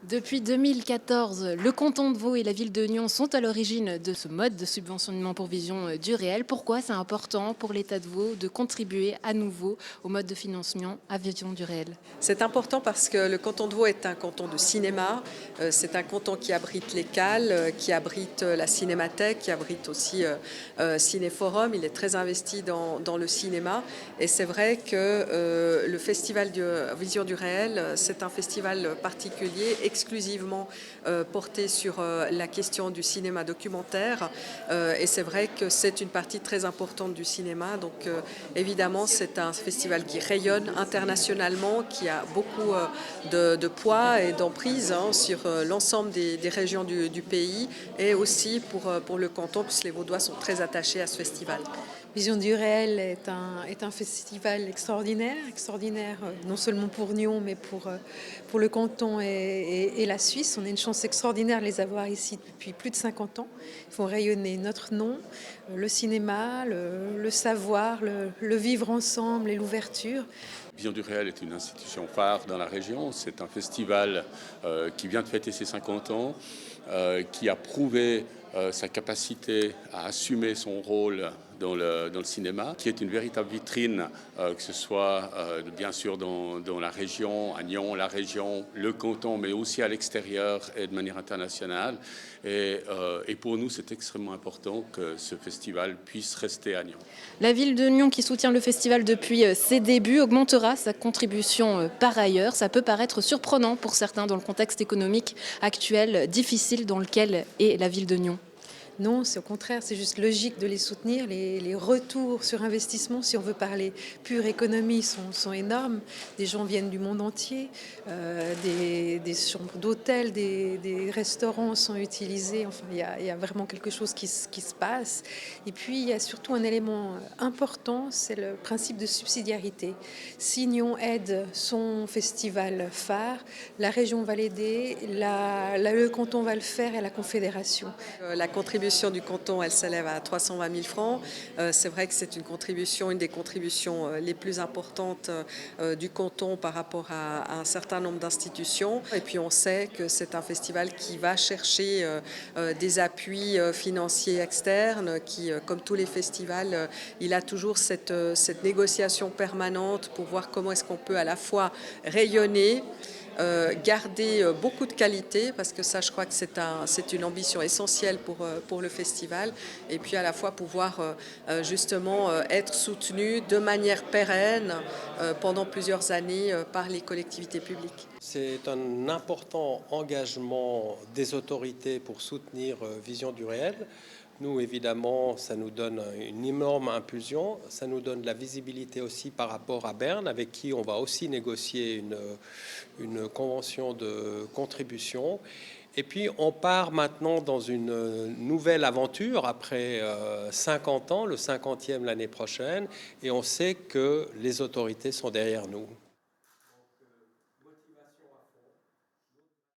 Depuis 2014, le canton de Vaud et la ville de Nyon sont à l'origine de ce mode de subventionnement pour vision du réel. Pourquoi c'est important pour l'État de Vaud de contribuer à nouveau au mode de financement à vision du réel? C'est important parce que le canton de Vaud est un canton de cinéma. C'est un canton qui abrite les Cales, qui abrite la Cinémathèque, qui abrite aussi Cinéforum. Il est très investi dans le cinéma. Et c'est vrai que le festival de Vision du réel, c'est un festival particulier, exclusivement porté sur la question du cinéma documentaire. Et c'est vrai que c'est une partie très importante du cinéma. Donc évidemment, c'est un festival qui rayonne internationalement, qui a beaucoup de poids et d'emprise sur l'ensemble des régions du pays et aussi pour le canton, puisque les Vaudois sont très attachés à ce festival. Vision du réel est un festival extraordinaire non seulement pour Nyon, mais pour le canton et la Suisse. On a une chance extraordinaire de les avoir ici depuis plus de 50 ans. Ils font rayonner notre nom, le cinéma, le savoir, le vivre ensemble et l'ouverture. Vision du réel est une institution phare dans la région. C'est un festival qui vient de fêter ses 50 ans, qui a prouvé sa capacité à assumer son rôle dans le cinéma, qui est une véritable vitrine, que ce soit bien sûr dans la région, à Nyon, la région, le canton, mais aussi à l'extérieur et de manière internationale. Et pour nous, c'est extrêmement important que ce festival puisse rester à Nyon. La ville de Nyon, qui soutient le festival depuis ses débuts, augmentera sa contribution par ailleurs. Ça peut paraître surprenant pour certains dans le contexte économique actuel difficile dans lequel est la ville de Nyon. Non, c'est au contraire, c'est juste logique de les soutenir. Les retours sur investissement, si on veut parler pure économie, sont énormes. Des gens viennent du monde entier, des chambres d'hôtel, des restaurants sont utilisés. Enfin, il y a vraiment quelque chose qui se passe. Et puis, il y a surtout un élément important, c'est le principe de subsidiarité. Si Nyon aide son festival phare, la région va l'aider, le canton va le faire et la confédération. La contribution du canton, elle s'élève à 320 000 francs. C'est vrai que c'est une des contributions les plus importantes du canton par rapport à un certain nombre d'institutions. Et puis on sait que c'est un festival qui va chercher des appuis financiers externes, qui, comme tous les festivals, il a toujours cette négociation permanente pour voir comment est-ce qu'on peut à la fois rayonner, garder beaucoup de qualité, parce que ça, je crois que c'est une ambition essentielle pour le festival, et puis à la fois pouvoir justement être soutenu de manière pérenne pendant plusieurs années par les collectivités publiques. C'est un important engagement des autorités pour soutenir Vision du réel. Nous, évidemment, ça nous donne une énorme impulsion, ça nous donne de la visibilité aussi par rapport à Berne, avec qui on va aussi négocier une convention de contribution. Et puis, on part maintenant dans une nouvelle aventure après 50 ans, le 50e l'année prochaine, et on sait que les autorités sont derrière nous.